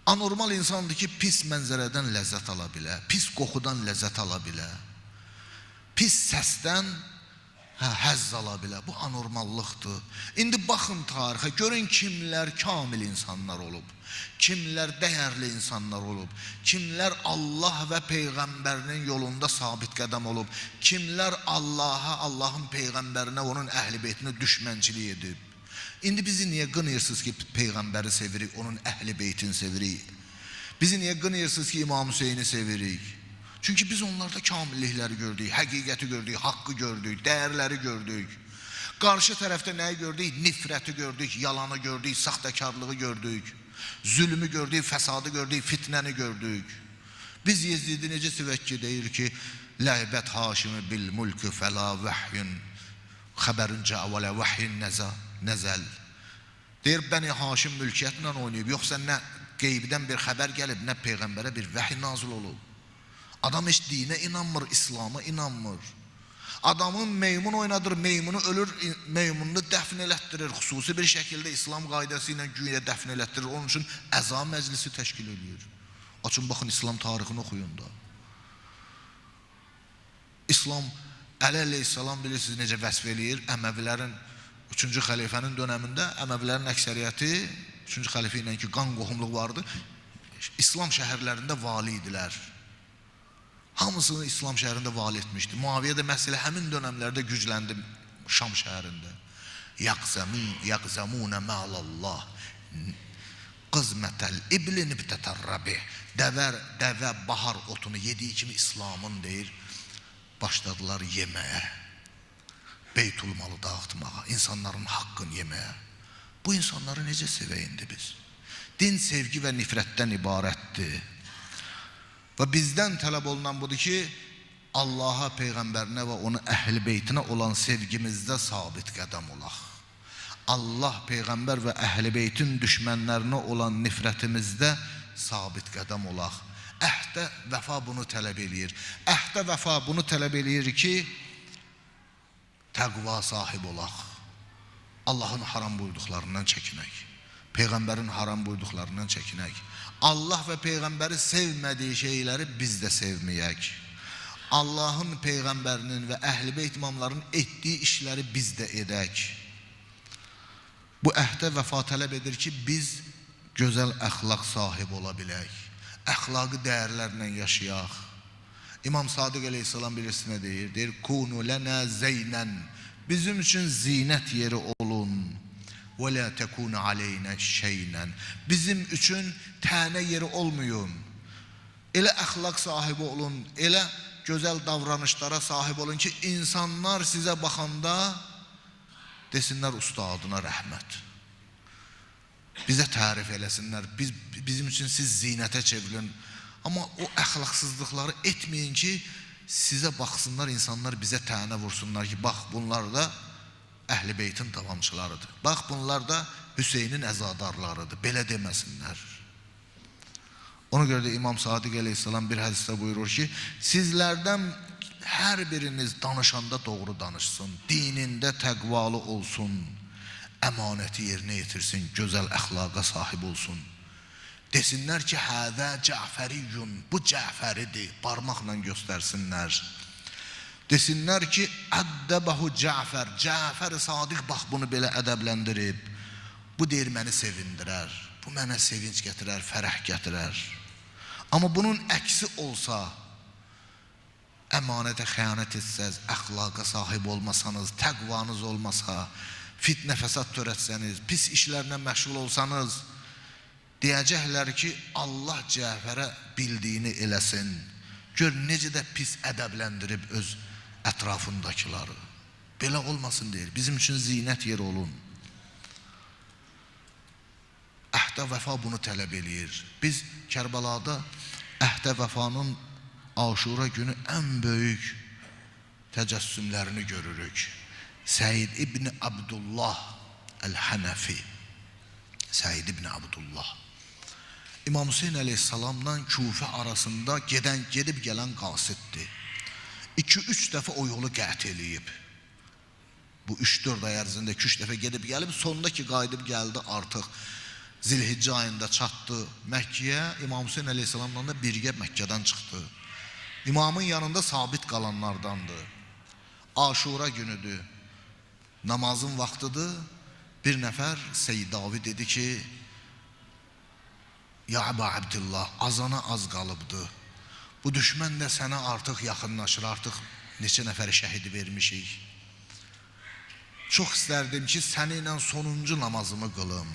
Anormal insandır ki, pis mənzərədən ləzzət ala bilər. Pis qoxudan ləzzət ala bilər. Pis səsdən həzz ala bilər. Bu anormallıqdır. İndi baxın tarixə, görün kimlər kamil insanlar olub. Kimlər dəyərli insanlar olub. Kimlər Allah və Peyğəmbərinin yolunda sabit qədəm olub. Kimlər Allaha, Allahın Peyğəmbərinə, onun əhl-i beytinə düşmənçilik edib. İndi bizi niyə qınayırsınız ki, Peyğəmbəri sevirik, onun əhl-i beytini sevirik? Bizi niyə qınayırsınız ki, İmam Hüseyni sevirik? Çünki biz onlarda kamillikləri gördük, həqiqəti gördük, haqqı gördük, dəyərləri gördük. Qarşı tərəfdə nəyi gördük? Nifrəti gördük, yalanı gördük, saxtakarlığı gördük, zülmü gördük, fəsadı gördük, fitnəni gördük. Biz Yezidi necə sevək ki, deyir ki, Ləhbət Haşimi bil mulkü fəla vəhyün xəbərincə əvələ vəhyin nəzəl. Deyir, Bəni Haşim mülkiyyətlə oynayıb, yoxsa nə qeybdən bir xəbər gəlib, nə Peyğəmbərə bir vəhy nazil olub. Adam heç dinə inanmır, İslam'a inanmır. Adamın meymun oynadır, meymunu ölür, meymununu dəfn elətdirir. Xüsusi bir şəkildə İslam qaydası ilə güya dəfn elətdirir. Onun üçün əza məclisi təşkil edir. Açın, baxın, İslam tarixini oxuyun da. İslam, Əli əleyhissalam bilirsiniz necə vəsf eləyir? Əməvilərin 3-cü xəlifənin dönəmində Əməvilərin əksəriyyəti 3-cü xəlifə ilə ki, qan qohumluq vardı, İslam şəhərlərində vali idilər. Hamısını İslam şəhərində vali etmişdi. Muaviyyə də məsələ həmin dönəmlərdə gücləndi Şam şəhərində. Yaqzamunə məlallah qızmətəl iblin ibtətərrəbi. Dəvə bahar otunu yediyi kimi İslamın deyir, başladılar yeməyə, beytul malı dağıtmağa, insanların haqqını yeməyə. Bu insanları necə sevəyindi biz? Din sevgi və nifrətdən ibarətdir. Və bizdən tələb olunan budur ki, Allaha, Peyğəmbərinə və onun əhl-i beytinə olan sevgimizdə sabit qədəm olaq. Allah, Peyğəmbər və əhl-i beytin düşmənlərinə olan nifrətimizdə sabit qədəm olaq. Əhdə vəfa bunu tələb eləyir. Əhdə vəfa bunu tələb eləyir ki, təqva sahib olaq. Allah'ın haram buyurduqlarından çəkinək. Peyğəmbərin haram buyurduqlarından çəkinək. Allah və Peyğəmbəri sevmədiyi şeyləri biz də sevməyək. Allahın, Peyğəmbərinin və Əhl-i Beyt imamların etdiyi işləri biz də edək. Bu əhdə vəfa tələb edir ki, biz gözəl əxlaq sahibi ola bilək. Əxlaqı dəyərlərlə yaşayaq. İmam Sadiq əleyhissalam bilirsin nə deyir? Deyir, kunu lənə zeynən. Bizim üçün zinət yeri olun. Və la tekunu aleynə şeynən. Bizim üçün tənə yeri olmayın. Elə əxlaq sahibi olun, elə gözəl davranışlara sahib olun ki, insanlar sizə baxanda desinlər ustadına rəhmət. Bizə tərif eləsinlər, bizim üçün siz zinətə çevrilin. Amma o əxlaqsızlıqları etməyin ki, sizə baxsınlar, insanlar bizə tənə vursunlar ki, bax bunlar da Əhl-i Beytin davamçılarıdır. Bax bunlar da Hüseynin əzadarlarıdır, belə deməsinlər. Ona görə də İmam Sadiq əleyhissalam bir hədisdə buyurur ki, sizlərdən hər biriniz danışanda doğru danışsın, dinində təqvalı olsun, əmanəti yerinə yetirsin, gözəl əxlaqa sahib olsun. Desinlər ki, həzə Cəfəriyyun, bu Cəfəridir, parmaqla göstərsinlər. Desinlər ki, əddəbəhu Cəfər, Cəfər-i Sadiq bax bunu belə ədəbləndirib. Bu deyir, məni sevindirər, bu mənə sevinç gətirər, fərəh gətirər. Amma bunun əksi olsa, əmanətə xəyanət etsəz, əxlaqa sahib olmasanız, təqvanız olmasa, fitnə fəsad törətsəniz, pis işlərlə məşğul olsanız, deyəcəklər ki, Allah Cəfərə bildiyini eləsin. Gör, necə də pis ədəbləndirib öz ətrafındakiları. Belə olmasın deyir, bizim üçün zinət yeri olun. Əhdə vəfa bunu tələb eləyir. Biz Kərbəlada əhdə vəfanın Aşura günü ən böyük təcəssümlərini görürük. Səid ibn Abdullah Əl-Hənəfi, Səid ibn Abdullah İmam Hüseyin əleyhissalamla Küfə arasında gedib gələn qasiddir. 2-3 dəfə o yolu qət eləyib. Bu 3-4 ay ərzində 2-3 dəfə gedib gəlib, sonunda ki qayıdıb gəldi artıq Zilhiccə ayında çatdı Məkkəyə. İmam Hüseyin əleyhissalamla da birgə Məkkədən çıxdı. İmamın yanında sabit qalanlardandır. Aşura günüdür, namazın vaxtıdır. Bir nəfər Seydavi dedi ki, ya Əba Abdillah, azana az qalıbdı. Bu düşmən də sənə artıq yaxınlaşır, artıq neçə nəfəri şəhidi vermişik. Çox istərdim ki, səninlə sonuncu namazımı qılım.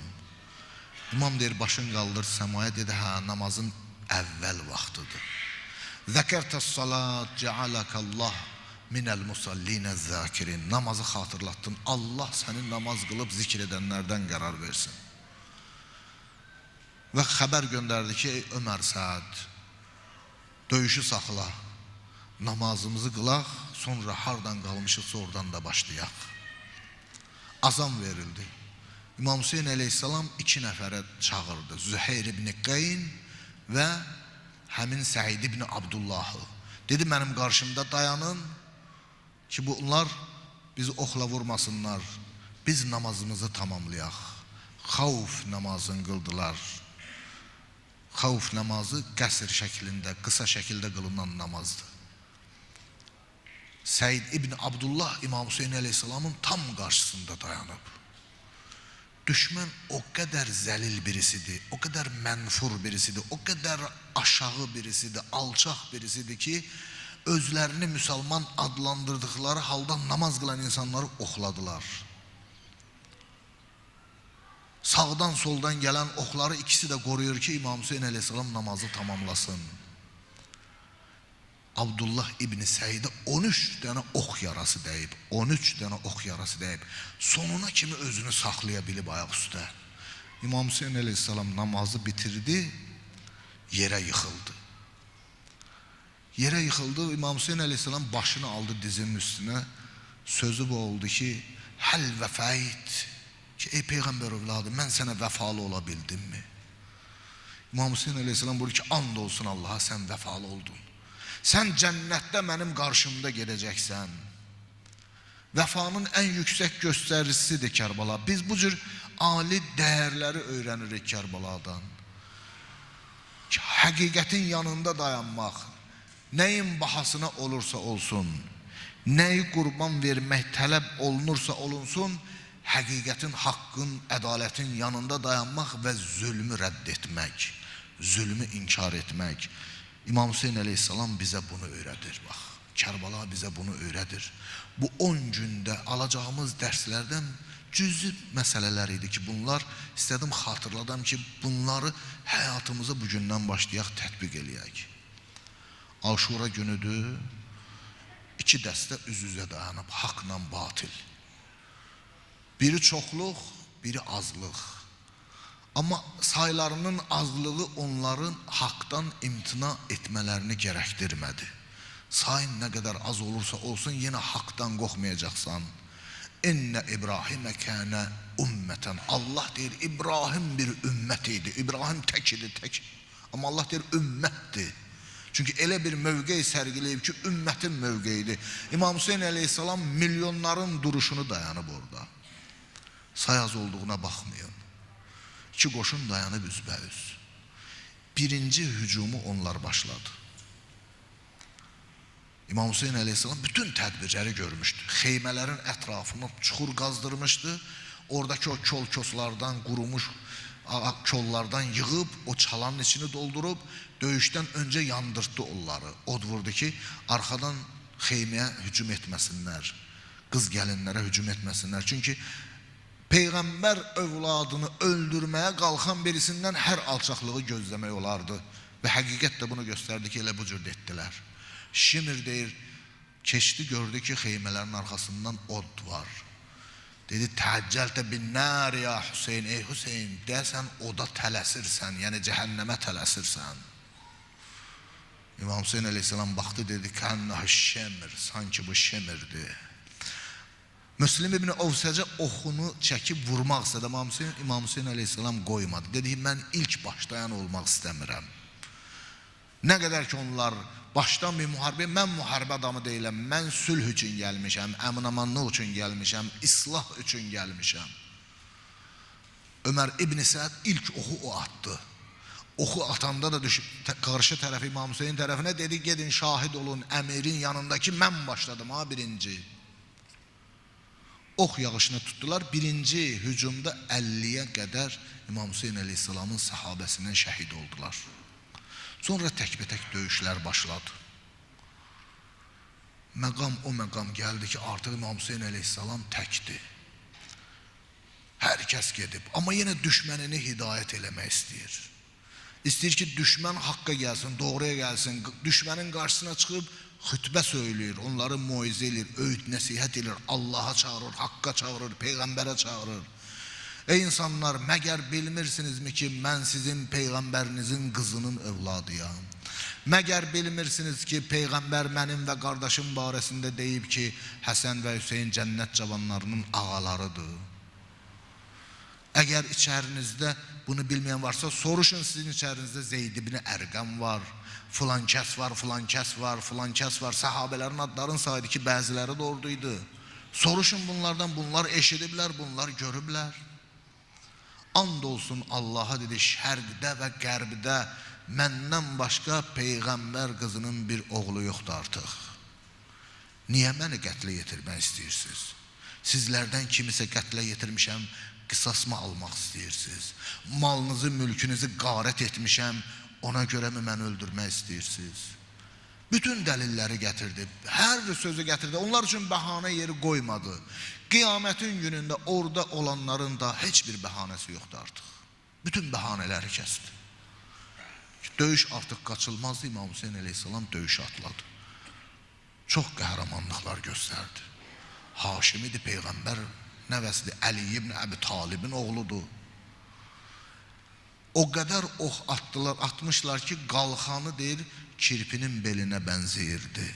İmam deyir, başın qaldır səmaya, dedi, hə, namazın əvvəl vaxtıdır. Zəkərtəs salat, cəaləkallah minəl musallinə zəkirin. Namazı xatırlatdın, Allah sənin namaz qılıb zikr edənlərdən qərar versin. Və xəbər göndərdi ki, ey Ömər Səad, döyüşü saxla, namazımızı qılaq, sonra hardan qalmışıqsa oradan da başlayaq. Azam verildi. İmam Hüseyin əleyhissalam 2 nəfərə çağırdı. Züheyr ibn Qeyn və həmin Səid ibn Abdullahı. Dedi, mənim qarşımda dayanın ki, bunlar bizi oxla vurmasınlar. Biz namazımızı tamamlayaq. Xavf namazını qıldılar. Xavf namazı qəsr şəklində, qısa şəkildə qılınan namazdır. Səid ibn Abdullah İmam Hüseyin əleyhissalamın tam qarşısında dayanıb. Düşmən o qədər zəlil birisidir, o qədər mənfur birisidir, o qədər aşağı birisidir, alçaq birisidir ki, özlərini müsəlman adlandırdıqları halda namaz qılan insanları oxladılar. Sağdan soldan gələn oxları ikisi də qoruyur ki, İmam Hüseyin əleyhissalam namazı tamamlasın. Abdullah ibn Səidə 13 dənə ox yarası dəyib, 13 dənə ox yarası dəyib. Sonuna kimi özünü saxlaya bilib ayaq üstə. İmam Hüseyin əleyhissalam namazı bitirdi, yerə yıxıldı. Yerə yıxıldı, İmam Hüseyin əleyhissalam başını aldı dizinin üstünə. Sözü bu oldu ki, həl vəfəyit ki, ey Peyğəmbər övladı, mən sənə vəfalı ola bildimmi? İmam Hüseyin əleyhissalam buyurur ki, and olsun Allaha, sən vəfalı oldun. Sən cənnətdə mənim qarşımda gedəcəksən vəfanın ən yüksək göstəricisidir Kərbala. Biz bu cür ali dəyərləri öyrənirik Kərbaladan. Həqiqətin yanında dayanmaq, nəyin bahasına olursa olsun, nəyi qurban vermək tələb olunursa olunsun, həqiqətin, haqqın, ədalətin yanında dayanmaq və zülmü rədd etmək, zülmü inkar etmək. İmam Hüseyin əleyhissalam bizə bunu öyrədir, bax. Kərbala bizə bunu öyrədir. Bu 10 gündə alacağımız dərslərdən cüzi məsələlər idi ki, bunlar istədim xatırladım ki, bunları həyatımıza bugündən başlayaq, tətbiq eləyək. Aşura günüdür, 2 dəstə üz-üzə dayanıb, haqla batil. Biri çoxluq, biri azlıq. Amma saylarının azlığı onların haqdan imtina etmələrini gərəkdirmədi. Sayın nə qədər az olursa olsun, yenə haqdan qorxmayacaqsan. İnnə İbrahimə kənə ümmətən. Allah deyir, İbrahim bir ümmət idi. İbrahim tək idi, tək. Amma Allah deyir, ümmətdir. Çünki elə bir mövqey sərgiləyib ki, ümmətin mövqeyidir. İmam Hüseyin əleyhissalam milyonların duruşunu dayanıb orada. Say az olduğuna baxmayın. 2 qoşun dayanıb üzbəüz. Birinci hücumu onlar başladı. İmam Hüseyin əleyhissalam bütün tədbirləri görmüşdü. Xeymələrin ətrafını çuxur qazdırmışdı. Oradakı o kol-koslardan, qurumuş kollardan yığıb, o çalanın içini doldurub, döyüşdən öncə yandırtdı onları. Od vurdu ki, arxadan xeyməyə hücum etməsinlər, qız gəlinlərə hücum etməsinlər. Çünki Peyğəmbər övladını öldürməyə qalxan birisindən hər alçaqlığı gözləmək olardı. Və həqiqət də bunu göstərdi ki, elə bu cür etdilər. Şimir deyir, keçdi, gördü ki, xeymələrin arxasından od var. Dedi, təəccəltə bin nər ya Hüseyin, ey Hüseyin, deyəsən oda tələsirsən, yəni cəhənnəmə tələsirsən. İmam Hüseyin əleyhissalam baxdı, dedi, kənnəhü şemir, sanki bu şemirdir. Müslim ibn Ovsəcə oxunu çəkib vurmaq istədi. İmam Hüseyin əleyhissalam qoymadı. Dedi, mən ilk başlayan olmaq istəmirəm. Nə qədər ki onlar başdan bir müharibə, mən müharibə adamı deyiləm, mən sülh üçün gəlmişəm, əmin-amanlıq üçün gəlmişəm, islah üçün gəlmişəm. Ömər İbn Səd ilk oxu o atdı. Oxu atanda da düşüb qarşı tərəfi İmam Hüseyin tərəfinə dedi, gedin şahid olun, əmirin yanındakı mən başladım ha birinci. Ox yağışını tutdular, birinci hücumda 50'yə qədər İmam Hüseyin əleyhissalamın səhabəsindən şəhid oldular. Sonra təkbətək döyüşlər başladı. Məqam o məqam gəldi ki, artıq İmam Hüseyin əleyhissalam təkdir. Hər kəs gedib, amma yenə düşmənini hidayət eləmək istəyir. İstəyir ki, düşmən haqqa gəlsin, doğruya gəlsin, düşmənin qarşısına çıxıb xütbə söyləyir, onları moizə edir, öyüd, nəsihət edir, Allaha çağırır, haqqa çağırır, Peyğəmbərə çağırır. Ey insanlar, məgər bilmirsinizmi ki, mən sizin Peyğəmbərinizin qızının övladıyam? Məgər bilmirsiniz ki, Peyğəmbər mənim və qardaşım barəsində deyib ki, Həsən və Hüseyin cənnət cavanlarının ağalarıdır. Əgər içərinizdə bunu bilməyən varsa, soruşun, sizin içərinizdə Zeyd ibn Ərqəm var, filan kəs var, filan kəs var, filan kəs var. Səhabələrin adlarını saydı ki, bəziləri də oradaydı. Soruşun bunlardan, bunlar eşidiblər, bunlar görüblər. And olsun Allaha dedi, şərqdə və qərbdə məndən başqa Peyğəmbər qızının bir oğlu yoxdur artıq. Niyə məni qətlə yetirmək istəyirsiniz? Sizlərdən kimisə qətlə yetirmişəm, qisasma almaq istəyirsiniz. Malınızı, mülkünüzü qarət etmişəm, ona görə mi məni öldürmək istəyirsiniz? Bütün dəlilləri gətirdi, hər sözü gətirdi, onlar üçün bəhanə yeri qoymadı. Qiyamətin günündə orada olanların da heç bir bəhanəsi yoxdur artıq. Bütün bəhanələri kəsdi. Döyüş artıq qaçılmazdı, İmam Hüseyin əleyhissalam döyüşə atladı. Çox qəhrəmanlıqlar göstərdi. Haşimidir, Peyğəmbər nəvəsidir, Əli ibn Əbi Talibin oğludur. O qədər ox atdılar, atmışlar ki, qalxanı deyir, kirpinin belinə bənzəyirdi.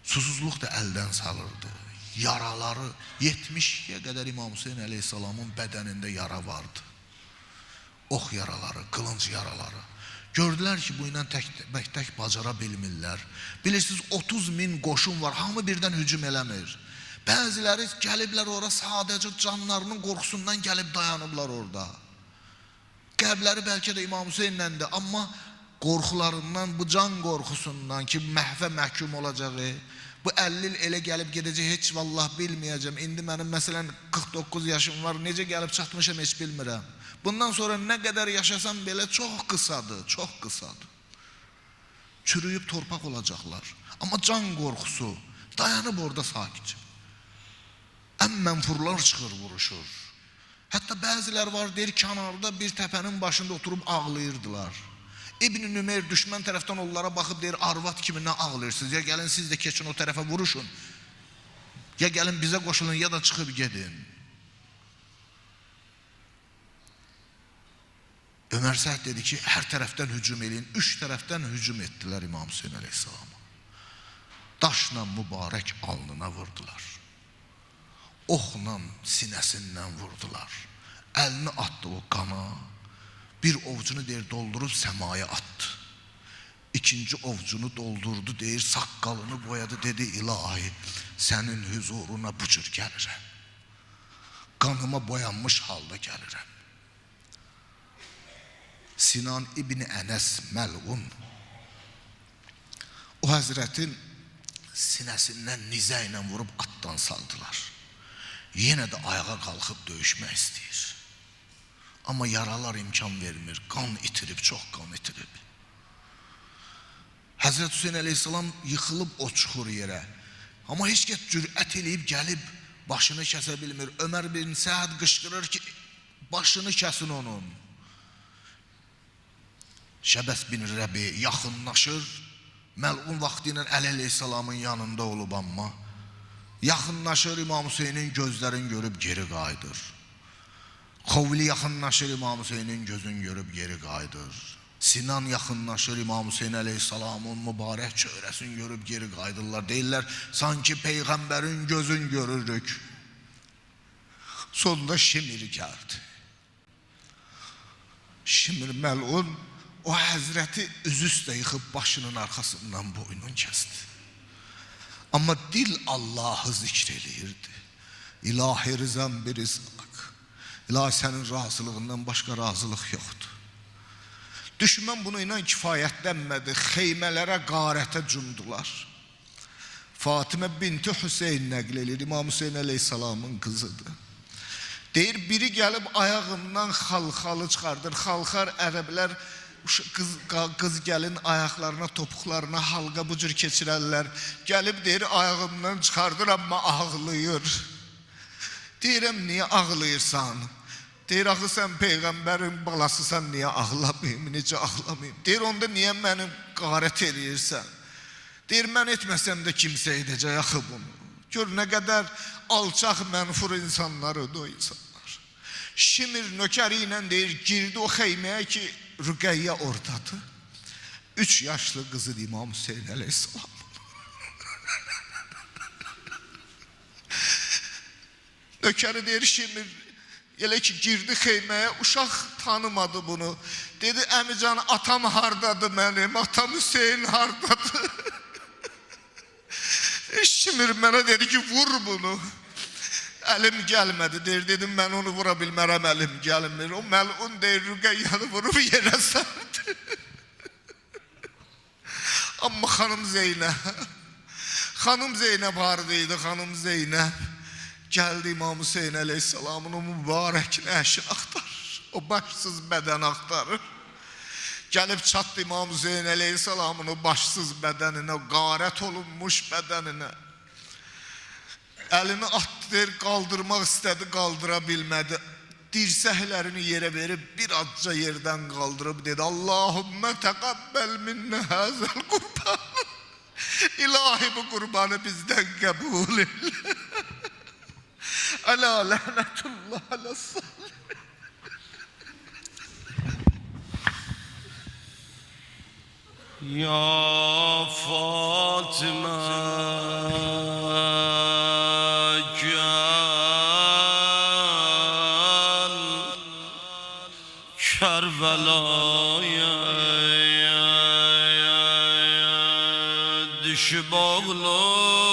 Susuzluq da əldən salırdı. Yaraları 70'ye qədər İmam Hüseyin əleyhissalamın bədənində yara vardı. Ox yaraları, qılınc yaraları. Gördülər ki, bu ilə tək bacara bilmirlər. Bilirsiniz, 30.000 qoşun var, hamı birdən hücum eləmir. Bəziləri gəliblər ora sadəcə canlarının qorxusundan gəlib dayanıblar orada. Qəlbləri bəlkə də İmam Hüseynləndir, amma qorxularından, bu can qorxusundan ki, məhvə məhkum olacağı, bu 50 il elə gəlib gedəcək, heç vallah bilməyəcəm. İndi mənim məsələn 49 yaşım var, necə gəlib çatmışam heç bilmirəm. Bundan sonra nə qədər yaşasam belə çox qısadır, çox qısadır. Çürüyüb torpaq olacaqlar. Amma can qorxusu dayanıb orada sakitcə. Ən mənfurlar çıxır, vuruşur. Hətta bəzilər var, deyir, kənarda bir təpənin başında oturub ağlayırdılar. İbn-i Nümeyr düşmən tərəfdən onlara baxıb deyir, arvad kimi nə ağlayırsınız, ya gəlin siz də keçin o tərəfə vuruşun, ya gəlin bizə qoşulun, ya da çıxıb gedin. Ömər Səhd dedi ki, hər tərəfdən hücum eləyin. 3 tərəfdən hücum etdilər İmam Hüseyin əleyhissalama. Daşla mübarək alnına vurdular. Oxla sinəsindən vurdular. Əlini atdı o qana. Bir ovcunu deyir doldurub səmaya attı. İkinci ovcunu doldurdu, deyir saqqalını boyadı, dedi ilahi sənin huzuruna bu cür gəlirəm. Qanıma boyanmış halda gəlirəm. Sinan İbni Ənəs məlun o həzrətin sinəsindən nizə ilə vurub atdan saldılar. Yenə də ayağa qalxıb döyüşmək istəyir. Amma yaralar imkan vermir, qan itirib, çox qan itirib. Həzrət Hüseyin əleyhissalam yıxılıb o çuxur yerə. Amma heç kəs cürət eləyib gəlib başını kəsə bilmir. Ömər bin Səhd qışqırır ki, başını kəsin onun. Şəbəs bin Rəbi yaxınlaşır, məlun vaxtı ilə Əli əleyhissalamın yanında olub amma. Yaxınlaşır, İmam Hüseynin gözlərini görüb geri qayıdır. Xovli yaxınlaşır, İmam Hüseynin gözünü görüb geri qayıdır. Sinan yaxınlaşır, İmam Hüseyin əleyhissalamın mübarək çöhrəsini görüb geri qayıdırlar. Deyirlər, sanki Peyğəmbərin gözünü görürük. Sonunda Şimir gəldi. Şimir məlun o həzrəti üzüstə yıxıb başının arxasından boynunu kəsdi. Amma dil Allahı zikr eləyirdi. İlahi rizam bir rizaq. İlahi sənin razılığından başqa razılıq yoxdur. Düşmən bunu ilə kifayətlənmədi. Xeymələrə, qarətə cumdular. Fatimə binti Hüseyin nəql edir. İmam Hüseyin əleyhissalamın qızıdır. Deyir, biri gəlib ayağından xalxalı çıxardır. Xalxar ərəblər qız gəlin ayaqlarına, topuqlarına halqa bu cür keçirərlər. Gəlib deyir, ayağımdan çıxardır, amma ağlayır. Deyirəm, niyə ağlayırsan? Deyir, axı sən Peyğəmbərin balasısan, niyə ağlamayım, necə ağlamayım? Deyir, onda niyə məni qarət eləyirsən? Deyir, mən etməsəm də kimsə edəcək axı bunu. Gör, nə qədər alçaq, mənfur insanlarıdır o insanlar. Şimir nökəri ilə deyir, girdi o xeyməyə ki, Rüqəyyə ordadır. 3 yaşlı qızı İmam Hüseyin əleyhissalam. Nökəri deyir, Şimir elə ki girdi xeyməyə, uşaq tanımadı bunu. Dedi, əmican, atam hardadır mənim, atam Hüseyin hardadır? Şimir mənə dedi ki, vur bunu. Əlim gəlmədi, deyir, dedim, mən onu vura bilmərəm, əlim gəlmir. O məlun deyir, Rüqəyyəni vurub yerə sərdi. Amma xanım Zeynəb hardaydı, xanım Zeynəb. Gəldi İmam Hüseyin əleyhissalamın o mübarək nəşini axtarır. O başsız bədən axtarır. Gəlib çatdı İmam Hüseyin əleyhissalamın o başsız bədəninə, o qarət olunmuş bədəninə. Əlini atdı, qaldırmaq istədi, qaldıra bilmədi. Dirsəklərini yerə verib, bir azca yerdən qaldırıb dedi, Allahümmə təqəbbəl minnə həzəl qurban. İlahi bu qurbanı bizdən qəbul elə. Ələ lənətullah ələ salih. Ya Fatıma gel Kerbela'ya düş bağlı